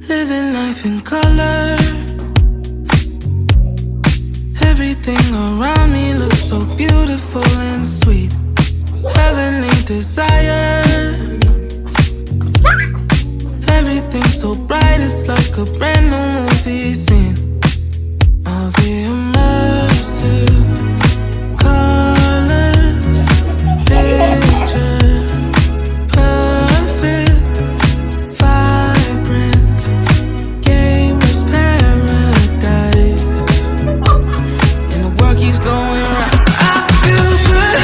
Living life in color. Everything around me looks so beautiful and sweet. Heavenly desire. Everything so bright, it's like a brand new movie scene. All the immersive colors, picture perfect, vibrant, gamer's paradise. And the world keeps going right. I feel good,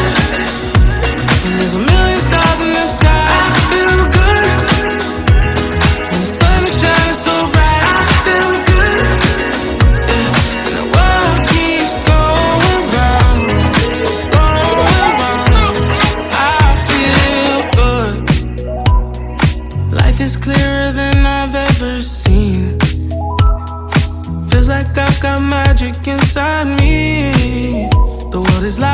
and there's a million stars in the sky. I feel good, when the sun is shining so bright. I feel good, yeah. And the world keeps going round, going round. I feel good. Life is clearer than I've ever seen. Feels like I've got magic inside me. The world is like